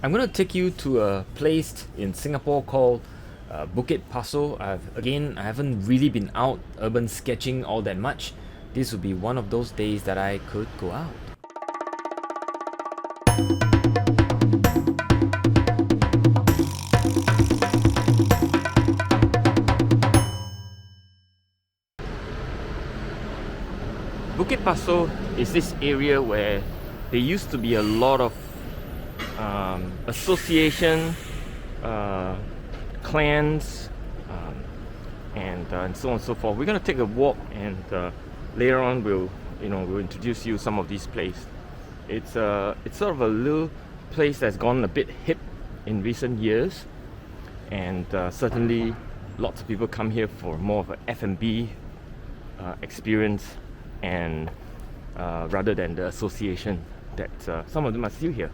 I'm going to take you to a place in Singapore called Bukit Pasoh. I haven't really been out urban sketching all that much. This would be one of those days that I could go out. Bukit Pasoh is this area where there used to be a lot of association, clans, and so on and so forth. We're gonna take a walk, and later on we'll introduce you some of these places. It's sort of a little place that's gone a bit hip in recent years, and certainly lots of people come here for more of an F&B experience, and rather than the association that some of them are still here.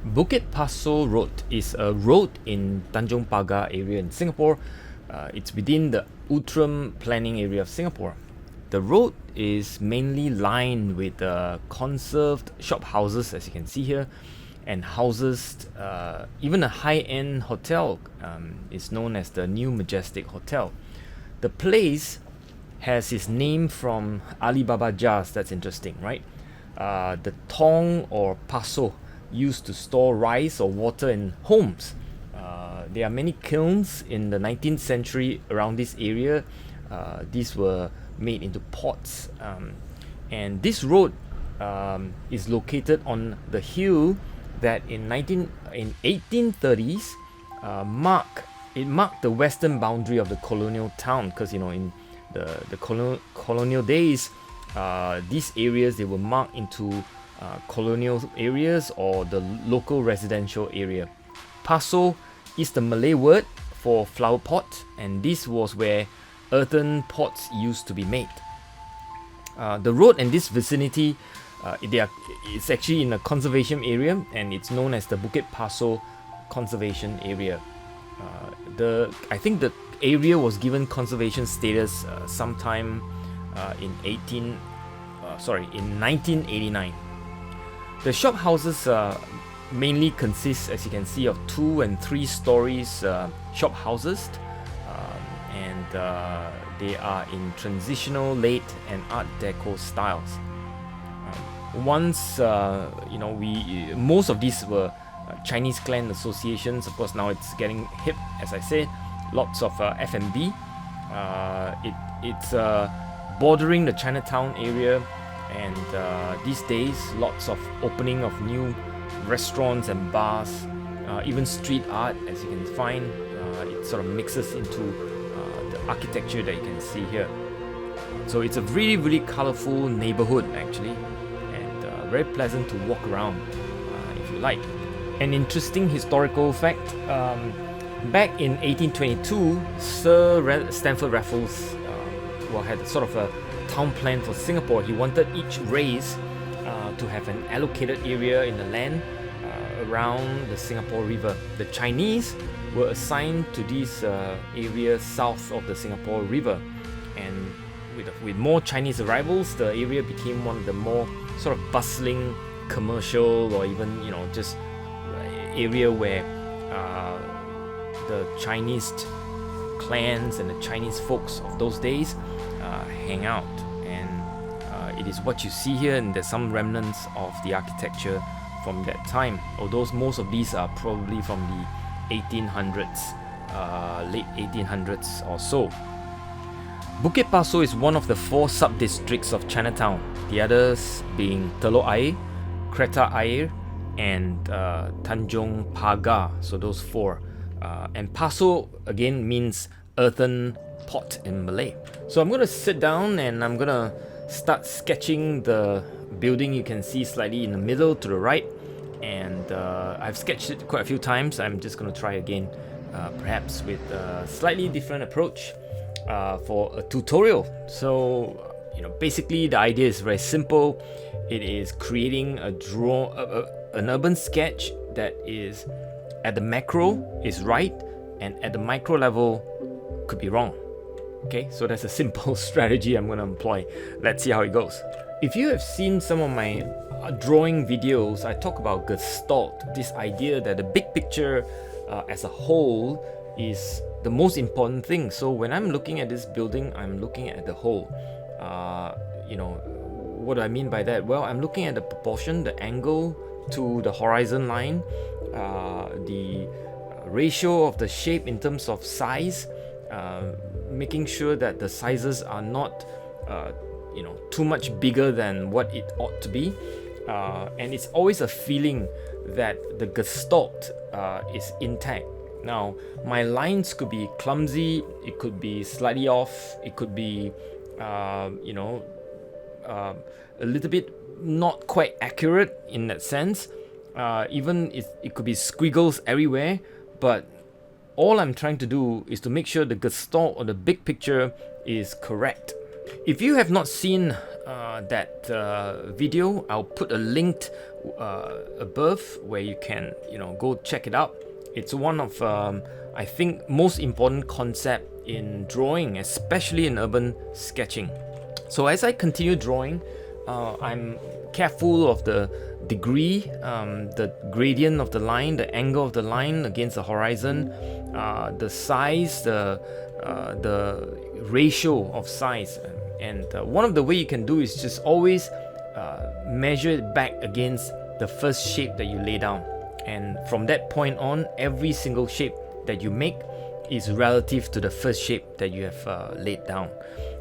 Bukit Pasoh Road is a road in Tanjong Pagar area in Singapore. It's within the Outram planning area of Singapore. The road is mainly lined with conserved shop houses, as you can see here, and houses. Even a high-end hotel is known as the New Majestic Hotel. The place has its name from Alibaba jars. That's interesting, right? The tong or paso used to store rice or water in homes. There are many kilns in the 19th century around this area. These were made into pots, and this road is located on the hill that in 1830s marked the western boundary of the colonial town, because in the colonial days, these areas, they were marked into colonial areas or the local residential area. Pasoh is the Malay word for flower pot, and this was where earthen pots used to be made. The road in this vicinity, it's actually in a conservation area, and it's known as the Bukit Pasoh Conservation Area. I think the area was given conservation status sometime in 1989. The shop houses mainly consist, as you can see, of 2 and 3 stories shop houses, and they are in transitional, late, and Art Deco styles. Most of these were Chinese clan associations. Of course, now it's getting hip, as I said. Lots of F&B. It's bordering the Chinatown area, and these days lots of opening of new restaurants and bars, even street art, as you can find. It sort of mixes into the architecture that you can see here. So it's a really, really colorful neighborhood, actually, and very pleasant to walk around if you like. An interesting historical fact: back in 1822, Sir Stamford Raffles had sort of a town plan for Singapore. He wanted each race to have an allocated area in the land around the Singapore River. The Chinese were assigned to these areas south of the Singapore River, and with more Chinese arrivals, the area became one of the more sort of bustling commercial, or even just area where the Chinese clans and the Chinese folks of those days hang out. And it is what you see here, and there's some remnants of the architecture from that time, although most of these are probably from the 1800s, late 1800s or so. Bukit Pasoh is one of the 4 sub-districts of Chinatown, the others being Telok Ayer, Kreta Ayer, and Tanjong Pagar. So those 4. And Pasoh again means earthen pot in Malay. So I'm going to sit down and I'm going to start sketching the building you can see slightly in the middle to the right. And I've sketched it quite a few times. I'm just going to try again, perhaps with a slightly different approach for a tutorial. So, basically the idea is very simple. It is creating an urban sketch that is at the macro is right, and at the micro level could be wrong. Okay, so that's a simple strategy I'm going to employ. Let's see how it goes. If you have seen some of my drawing videos, I talk about Gestalt, this idea that the big picture as a whole is the most important thing. So when I'm looking at this building, I'm looking at the whole. What do I mean by that? Well, I'm looking at the proportion, the angle to the horizon line, the ratio of the shape in terms of size, making sure that the sizes are not too much bigger than what it ought to be, and it's always a feeling that the Gestalt is intact. Now, my lines could be clumsy, it could be slightly off, it could be a little bit not quite accurate in that sense. Even it could be squiggles everywhere, but all I'm trying to do is to make sure the Gestalt or the big picture is correct. If you have not seen that video, I'll put a link above where you can go check it out. It's one of I think most important concept in drawing, especially in urban sketching. So as I continue drawing, I'm careful of the degree, the gradient of the line, the angle of the line against the horizon, the size, the ratio of size. And one of the way you can do is just always measure it back against the first shape that you lay down. And from that point on, every single shape that you make is relative to the first shape that you have laid down.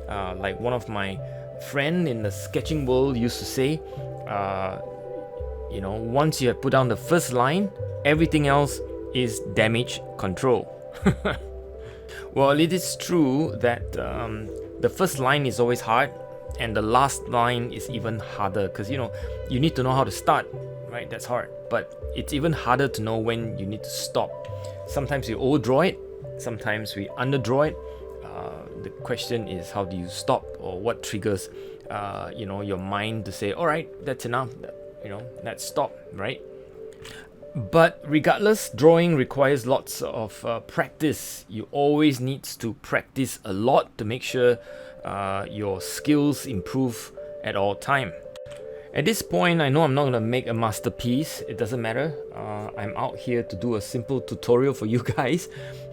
Like one of my friend in the sketching world used to say, once you have put down the first line, everything else is damage control. Well, it is true that the first line is always hard, and the last line is even harder, because you need to know how to start, right? That's hard, but it's even harder to know when you need to stop. Sometimes we overdraw it, sometimes we underdraw it. The question is, how do you stop, or what triggers your mind to say, all right, that's enough, let's stop, right? But regardless, drawing requires lots of practice. You always need to practice a lot to make sure your skills improve at all time. At this point, I know I'm not going to make a masterpiece. It doesn't matter. I'm out here to do a simple tutorial for you guys.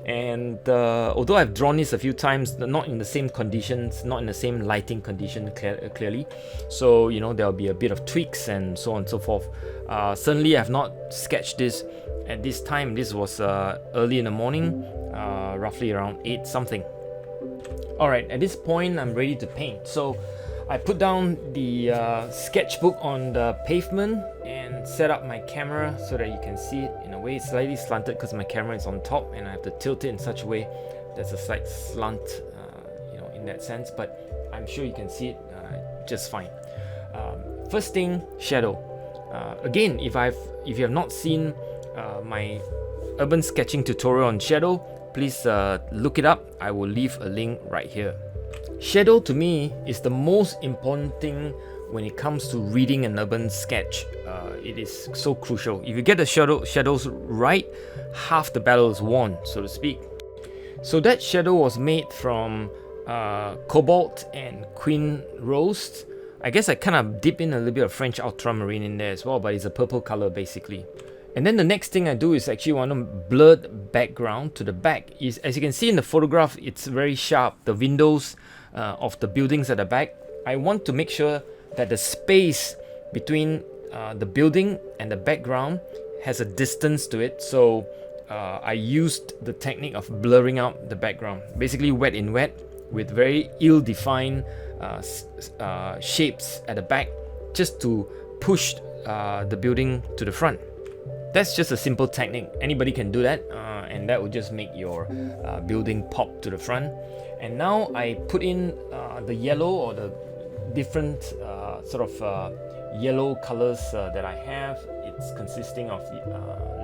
And although I've drawn this a few times, not in the same conditions, not in the same lighting condition clearly. So, there'll be a bit of tweaks and so on and so forth. Certainly, I've not sketched this at this time. This was early in the morning, roughly around 8 something. Alright, at this point, I'm ready to paint. So, I put down the sketchbook on the pavement and set up my camera so that you can see it in a way. It's slightly slanted because my camera is on top, and I have to tilt it in such a way there's a slight slant, in that sense. But I'm sure you can see it just fine. First thing, shadow. Again, if you have not seen my urban sketching tutorial on shadow, please look it up. I will leave a link right here. Shadow to me is the most important thing when it comes to reading an urban sketch. It is so crucial. If you get the shadows right, half the battle is won, so to speak. So that shadow was made from cobalt and queen rose. I guess I kind of dip in a little bit of French ultramarine in there as well, but it's a purple color basically. And then the next thing I do is actually want to blur the background to the back. As you can see in the photograph, it's very sharp. The windows of the buildings at the back. I want to make sure that the space between the building and the background has a distance to it. So I used the technique of blurring out the background. Basically wet in wet with very ill-defined shapes at the back, just to push the building to the front. That's just a simple technique. Anybody can do that, and that will just make your building pop to the front. And now I put in the yellow, or the different yellow colors that I have. It's consisting of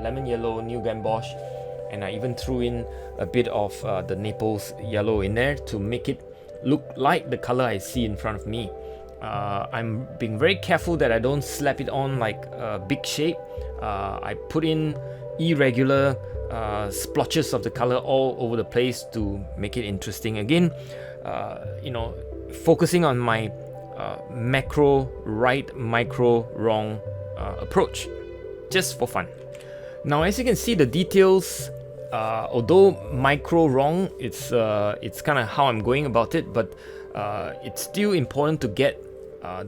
lemon yellow, new gamboge, and I even threw in a bit of the Naples yellow in there to make it look like the color I see in front of me. I'm being very careful that I don't slap it on like a big shape. I put in irregular splotches of the color all over the place to make it interesting. Again, focusing on my macro right, micro wrong approach, just for fun. Now, as you can see, the details, although micro wrong, it's kind of how I'm going about it, but it's still important to get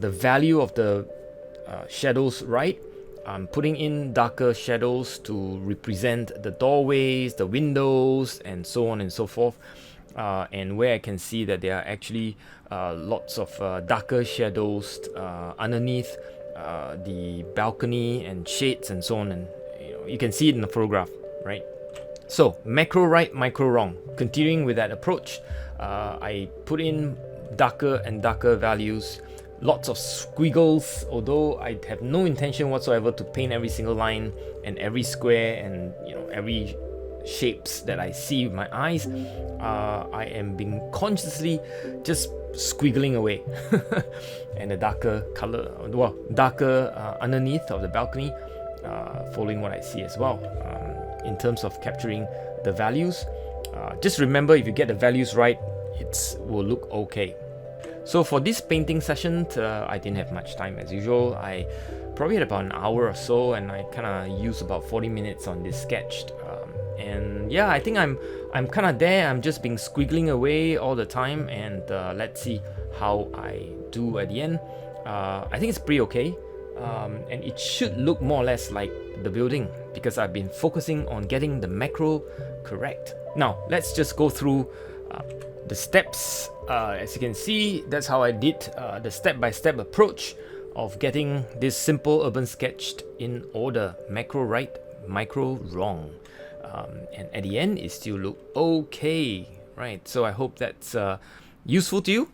the value of the shadows right. I'm putting in darker shadows to represent the doorways, the windows, and so on and so forth. And where I can see that there are actually lots of darker shadows underneath the balcony and shades and so on, and you can see it in the photograph, right? So macro right, micro wrong. Continuing with that approach, I put in darker and darker values, lots of squiggles, although I have no intention whatsoever to paint every single line and every square and every shapes that I see with my eyes. I am being consciously just squiggling away. And the darker color, well, darker underneath of the balcony, following what I see as well. In terms of capturing the values, just remember, if you get the values right, it will look okay. So for this painting session, I didn't have much time as usual. I probably had about an hour or so, and I kind of used about 40 minutes on this sketch. And yeah, I think I'm kind of there. I'm just being squiggling away all the time, and let's see how I do at the end. I think it's pretty okay, and it should look more or less like the building because I've been focusing on getting the macro correct. Now let's just go through the steps. As you can see, that's how I did the step-by-step approach of getting this simple urban sketch in order: macro right, micro wrong. And at the end, it still look okay, right? So I hope that's useful to you.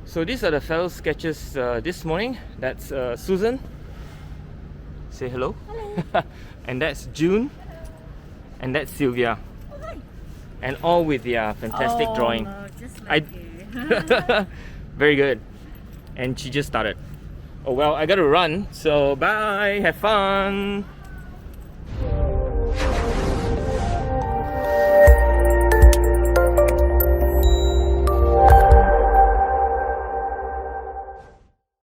So these are the fellow sketches this morning. That's Susan. Say hello. Hello. And that's June. And that's Sylvia. Hi. And all with their fantastic drawing. No, just like you. Very good. And she just started. Oh well, I gotta run. So bye. Have fun.